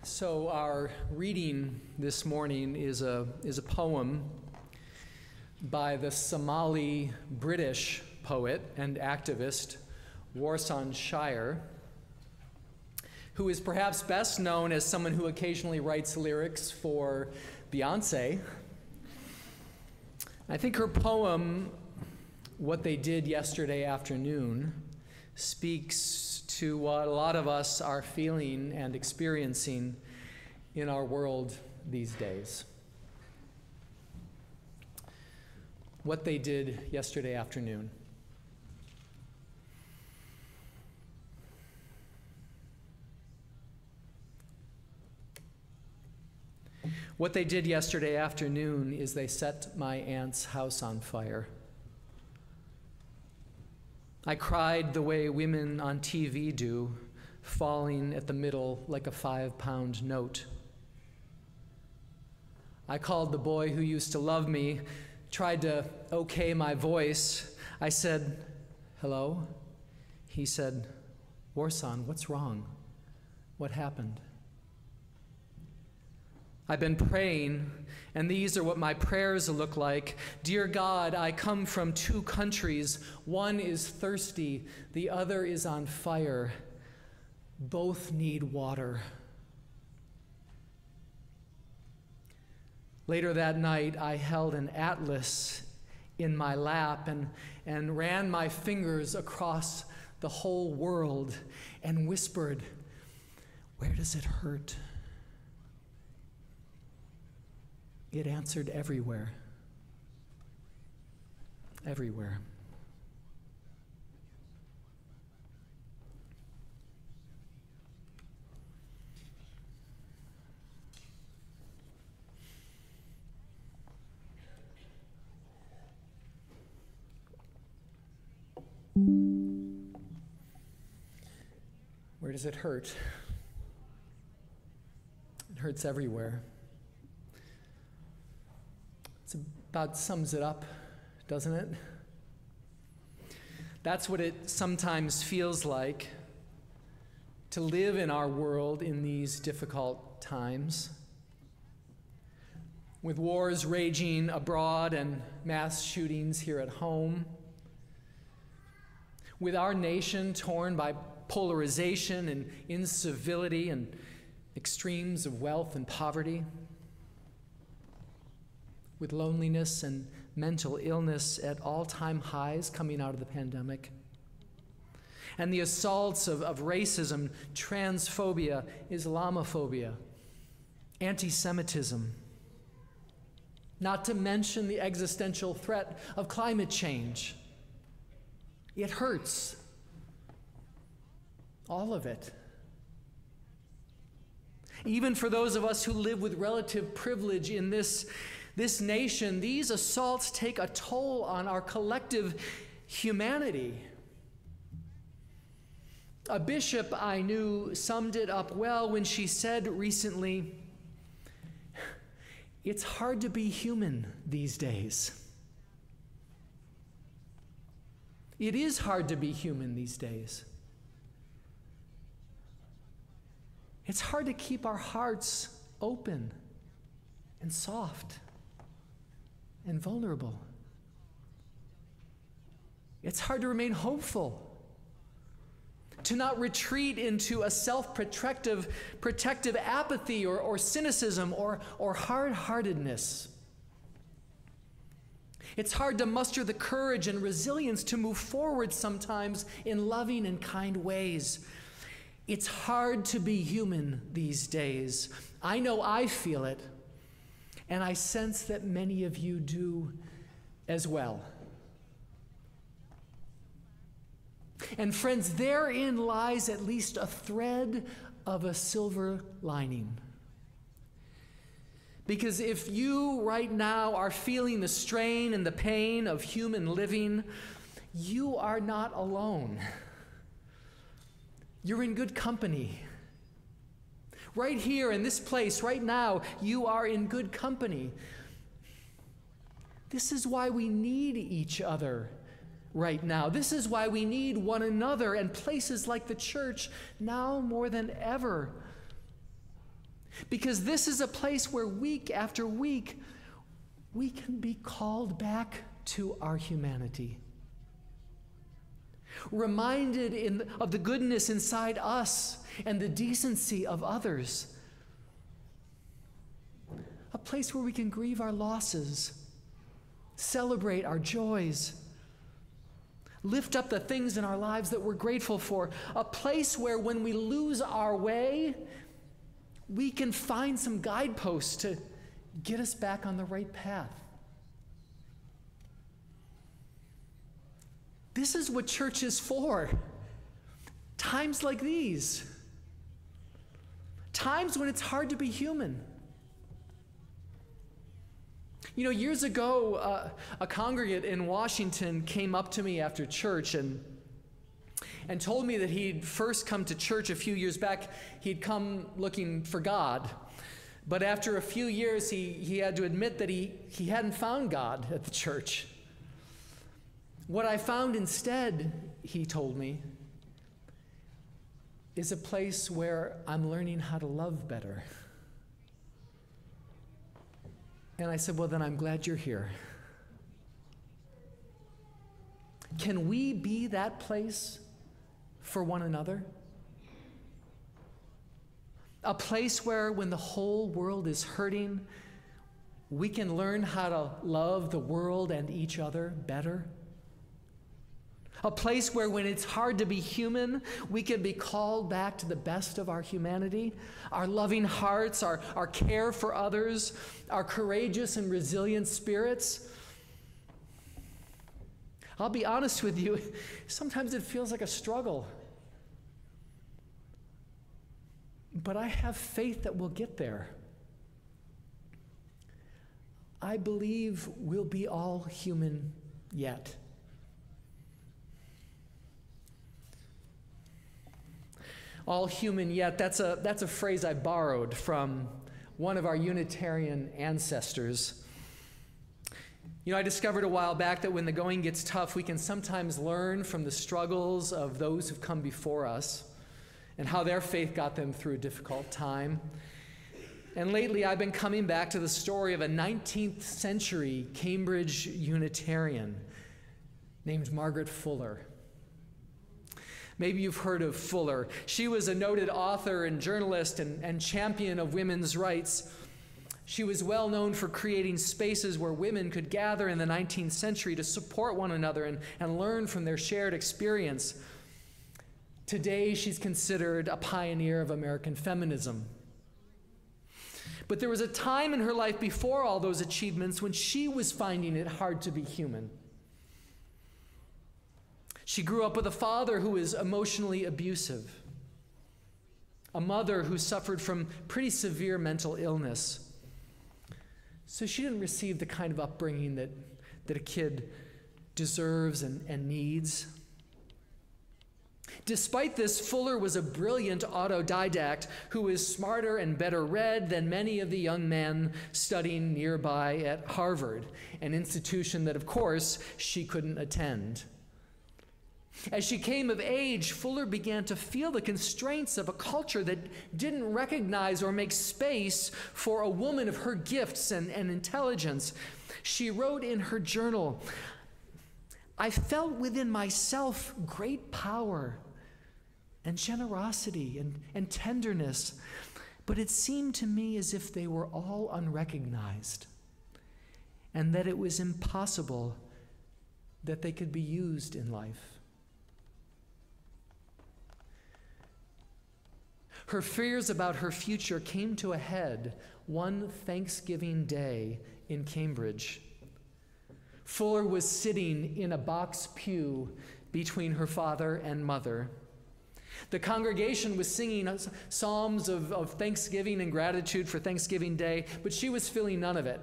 So our reading this morning is a poem by the Somali British poet and activist Warsan Shire, who is perhaps best known as someone who occasionally writes lyrics for Beyonce. I think her poem, What They Did Yesterday Afternoon, speaks to what a lot of us are feeling and experiencing in our world these days. What they did yesterday afternoon. What they did yesterday afternoon is they set my aunt's house on fire. I cried the way women on TV do, falling at the middle like a 5-pound note. I called the boy who used to love me, tried to okay my voice. I said, "Hello?" He said, "Warsan, what's wrong? What happened?" I've been praying, and these are what my prayers look like. Dear God, I come from 2 countries. One is thirsty, the other is on fire. Both need water. Later that night, I held an atlas in my lap and ran my fingers across the whole world and whispered, "Where does it hurt?" It answered, everywhere. Everywhere. Where does it hurt? It hurts everywhere. It about sums it up, doesn't it? That's what it sometimes feels like to live in our world in these difficult times. With wars raging abroad and mass shootings here at home. With our nation torn by polarization and incivility and extremes of wealth and poverty. With loneliness and mental illness at all-time highs coming out of the pandemic. And the assaults of racism, transphobia, Islamophobia, anti-Semitism. Not to mention the existential threat of climate change. It hurts. All of it. Even for those of us who live with relative privilege in this nation, these assaults take a toll on our collective humanity. A bishop I knew summed it up well when she said recently, "It's hard to be human these days." It is hard to be human these days. It's hard to keep our hearts open and soft and vulnerable. It's hard to remain hopeful, to not retreat into a self-protective apathy or cynicism or hard-heartedness. It's hard to muster the courage and resilience to move forward sometimes in loving and kind ways. It's hard to be human these days. I know I feel it. And I sense that many of you do as well. And friends, therein lies at least a thread of a silver lining. Because if you right now are feeling the strain and the pain of human living, you are not alone. You're in good company. Right here in this place, right now, you are in good company. This is why we need each other right now. This is why we need one another and places like the church now more than ever. Because this is a place where week after week, we can be called back to our humanity. Reminded of the goodness inside us and the decency of others. A place where we can grieve our losses, celebrate our joys, lift up the things in our lives that we're grateful for. A place where when we lose our way, we can find some guideposts to get us back on the right path. This is what church is for. Times like these. Times when it's hard to be human. You know, years ago, a congregant in Washington came up to me after church and told me that he'd first come to church a few years back. He'd come looking for God. But after a few years, he had to admit that he hadn't found God at the church. What I found instead, he told me, is a place where I'm learning how to love better. And I said, well, then I'm glad you're here. Can we be that place for one another? A place where when the whole world is hurting, we can learn how to love the world and each other better? A place where when it's hard to be human, we can be called back to the best of our humanity, our loving hearts, our care for others, our courageous and resilient spirits. I'll be honest with you, sometimes it feels like a struggle. But I have faith that we'll get there. I believe we'll be all human yet. All human yet, that's a phrase I borrowed from one of our Unitarian ancestors. You know, I discovered a while back that when the going gets tough, we can sometimes learn from the struggles of those who've come before us and how their faith got them through a difficult time. And lately, I've been coming back to the story of a 19th century Cambridge Unitarian named Margaret Fuller. Maybe you've heard of Fuller. She was a noted author and journalist and champion of women's rights. She was well known for creating spaces where women could gather in the 19th century to support one another and learn from their shared experience. Today, she's considered a pioneer of American feminism. But there was a time in her life before all those achievements when she was finding it hard to be human. She grew up with a father who was emotionally abusive, a mother who suffered from pretty severe mental illness. So she didn't receive the kind of upbringing that a kid deserves and needs. Despite this, Fuller was a brilliant autodidact who was smarter and better read than many of the young men studying nearby at Harvard, an institution that, of course, she couldn't attend. As she came of age, Fuller began to feel the constraints of a culture that didn't recognize or make space for a woman of her gifts and intelligence. She wrote in her journal, "I felt within myself great power and generosity and tenderness, but it seemed to me as if they were all unrecognized, and that it was impossible that they could be used in life." Her fears about her future came to a head one Thanksgiving day in Cambridge. Fuller was sitting in a box pew between her father and mother. The congregation was singing psalms of thanksgiving and gratitude for Thanksgiving Day, but she was feeling none of it.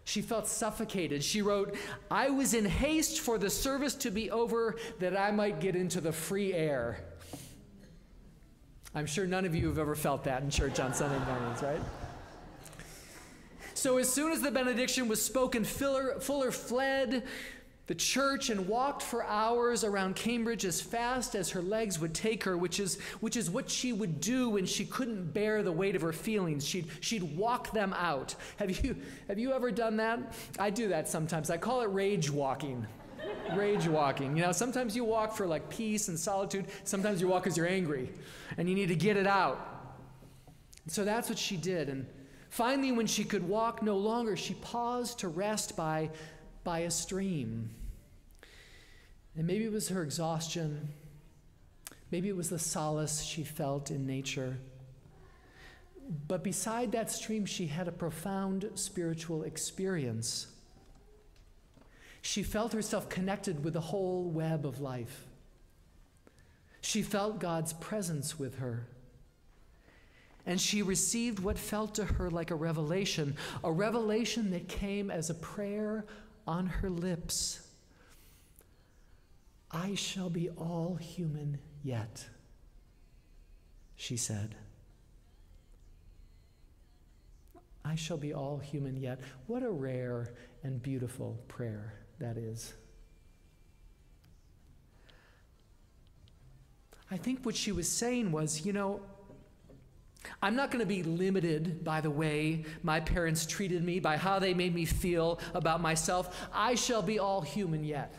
She felt suffocated. She wrote, "I was in haste for the service to be over that I might get into the free air." I'm sure none of you have ever felt that in church on Sunday mornings, right? So as soon as the benediction was spoken, Fuller fled the church and walked for hours around Cambridge as fast as her legs would take her, which is what she would do when she couldn't bear the weight of her feelings. She'd walk them out. Have you ever done that? I do that sometimes. I call it rage walking. Rage walking. You know, sometimes you walk for like peace and solitude. Sometimes you walk because you're angry and you need to get it out. So that's what she did. And finally, when she could walk no longer, she paused to rest by a stream. And maybe it was her exhaustion. Maybe it was the solace she felt in nature. But beside that stream, she had a profound spiritual experience. She felt herself connected with the whole web of life. She felt God's presence with her. And she received what felt to her like a revelation that came as a prayer on her lips. I shall be all human yet, she said. I shall be all human yet. What a rare and beautiful prayer that is. I think what she was saying was, I'm not going to be limited by the way my parents treated me, by how they made me feel about myself. I shall be all human yet.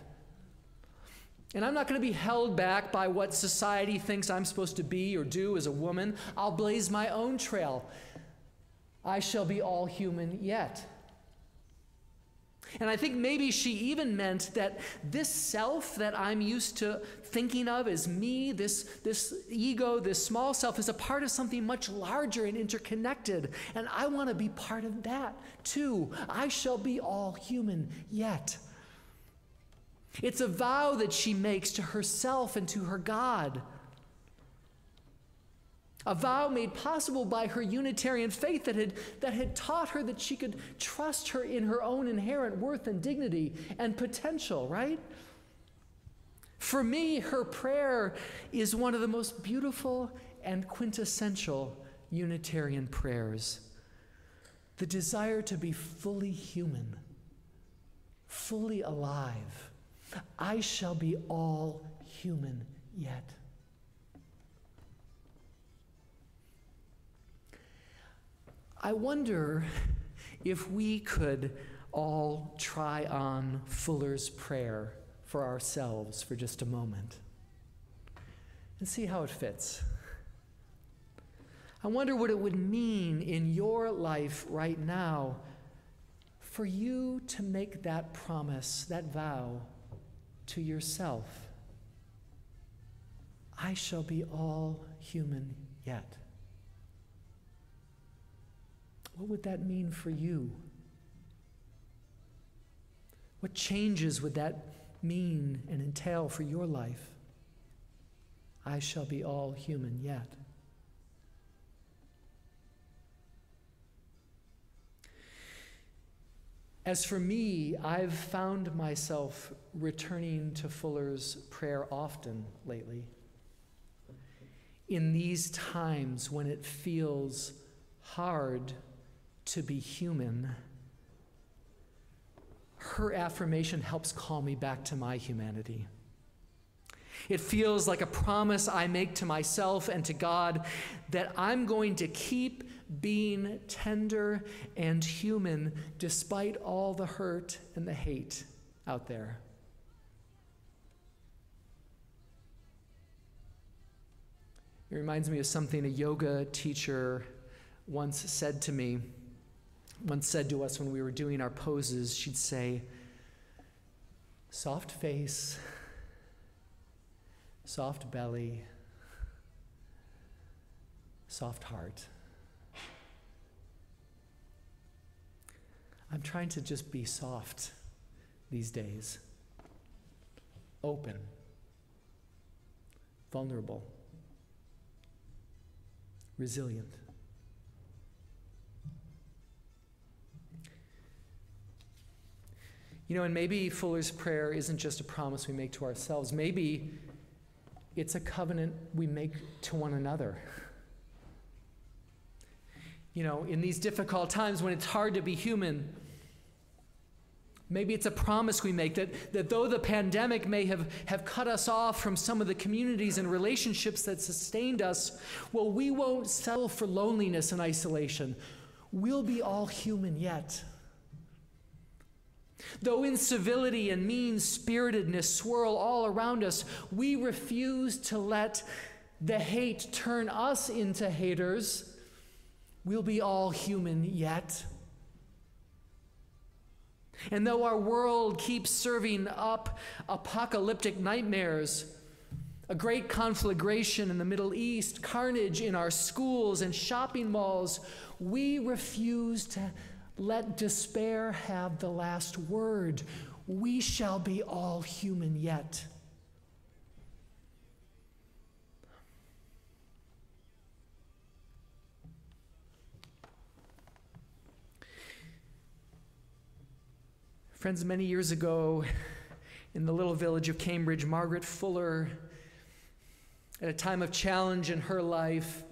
And I'm not going to be held back by what society thinks I'm supposed to be or do as a woman. I'll blaze my own trail. I shall be all human yet. And I think maybe she even meant that this self that I'm used to thinking of as me, this ego, this small self, is a part of something much larger and interconnected. And I want to be part of that too. I shall be all human yet. It's a vow that she makes to herself and to her God. A vow made possible by her Unitarian faith that had taught her that she could trust her in her own inherent worth and dignity and potential, right? For me, her prayer is one of the most beautiful and quintessential Unitarian prayers. The desire to be fully human, fully alive. I shall be all human yet. I wonder if we could all try on Fuller's prayer for ourselves for just a moment and see how it fits. I wonder what it would mean in your life right now for you to make that promise, that vow to yourself. I shall be all human yet. What would that mean for you? What changes would that mean and entail for your life? I shall be all human yet. As for me, I've found myself returning to Fuller's prayer often lately. In these times when it feels hard to be human, her affirmation helps call me back to my humanity. It feels like a promise I make to myself and to God that I'm going to keep being tender and human despite all the hurt and the hate out there. It reminds me of something a yoga teacher once said to us when we were doing our poses. She'd say, soft face, soft belly, soft heart. I'm trying to just be soft these days, open, vulnerable, resilient. And maybe Fuller's prayer isn't just a promise we make to ourselves. Maybe it's a covenant we make to one another. In these difficult times when it's hard to be human, Maybe it's a promise we make that though the pandemic may have cut us off from some of the communities and relationships that sustained us, well, we won't settle for loneliness and isolation. We'll be all human yet. Though incivility and mean-spiritedness swirl all around us, we refuse to let the hate turn us into haters. We'll be all human yet. And though our world keeps serving up apocalyptic nightmares, a great conflagration in the Middle East, carnage in our schools and shopping malls, we refuse to let despair have the last word. We shall be all human yet. Friends, many years ago, in the little village of Cambridge, Margaret Fuller, at a time of challenge in her life,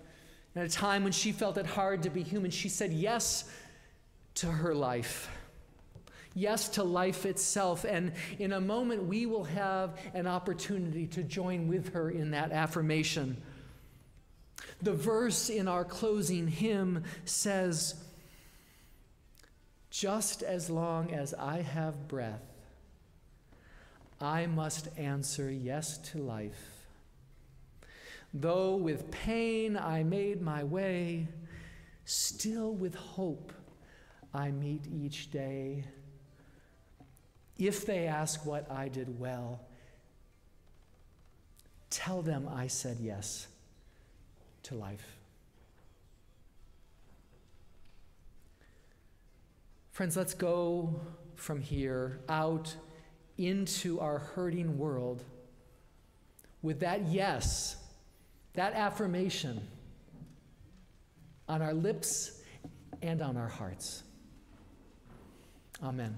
at a time when she felt it hard to be human, she said yes to her life. Yes to life itself. And in a moment, we will have an opportunity to join with her in that affirmation. The verse in our closing hymn says, "Just as long as I have breath, I must answer yes to life. Though with pain I made my way, still with hope I meet each day. If they ask what I did well, tell them I said yes to life." Friends, let's go from here out into our hurting world with that yes, that affirmation on our lips and on our hearts. Amen.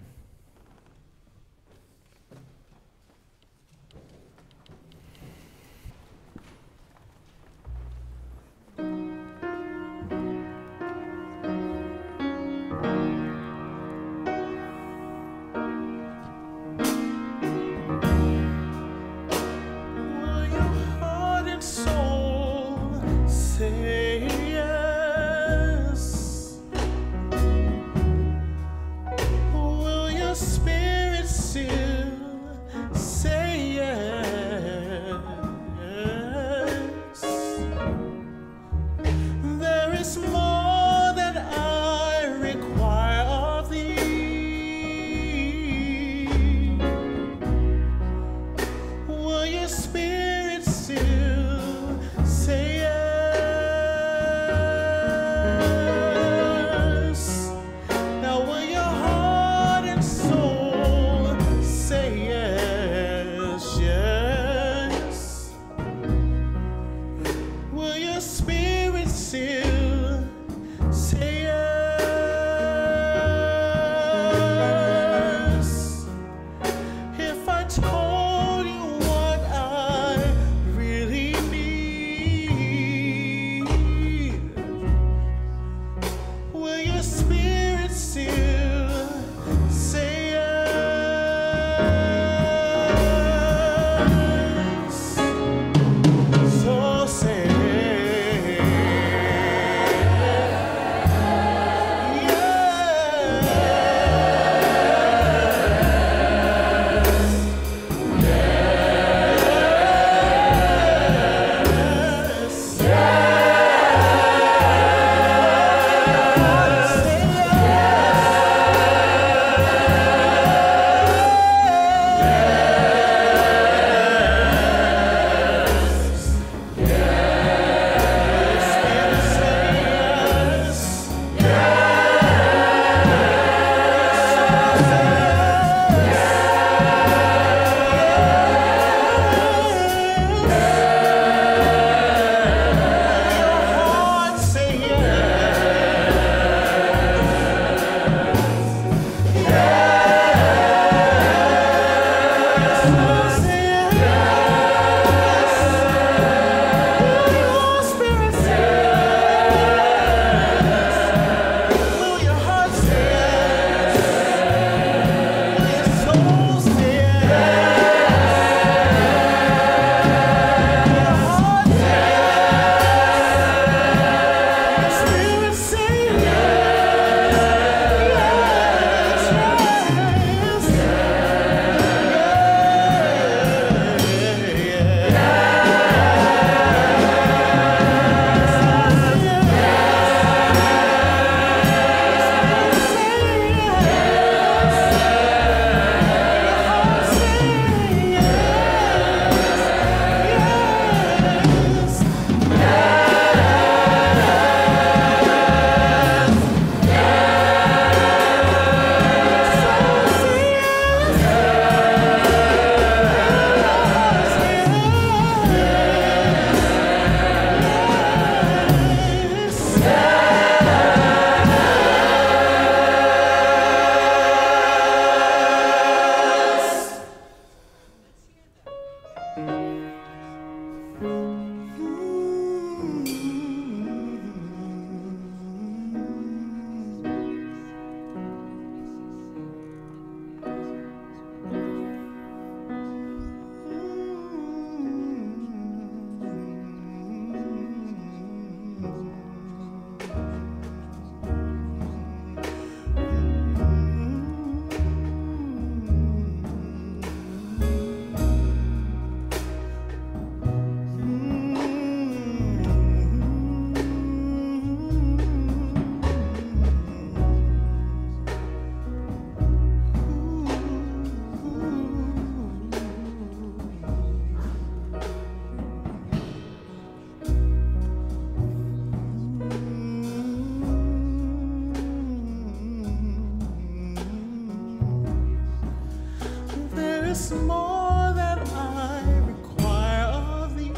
is more that I require of thee.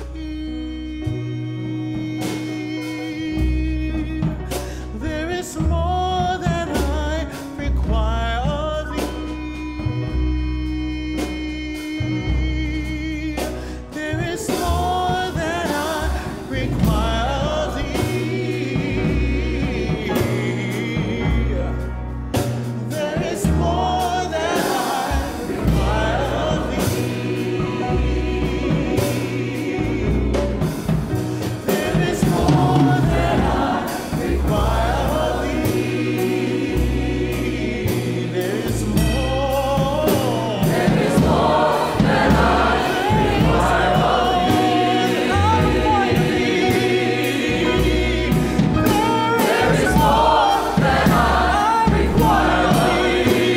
There is more that I require of thee. There is more that I require of thee. There is more that I require of thee. There is more that I require of thee. There is more. There is more that I require of thee. There is more that I require of thee. There is more that I require of thee.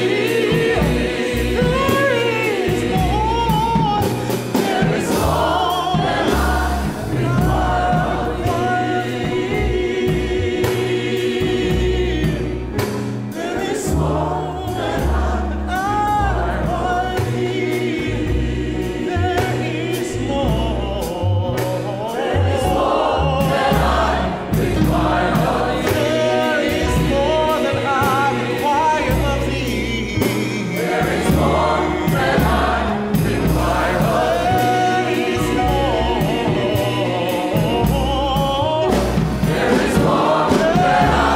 There is more that I require of thee. There is more. There is more that I require of thee. There is more that I require of thee. There is more that I require of thee. There is more. There is more that I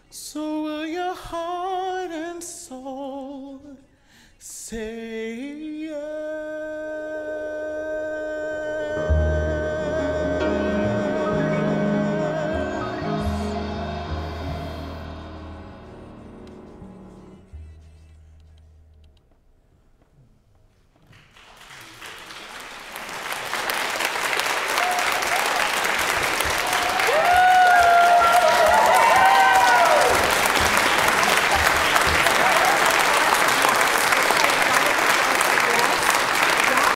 So will your heart and soul say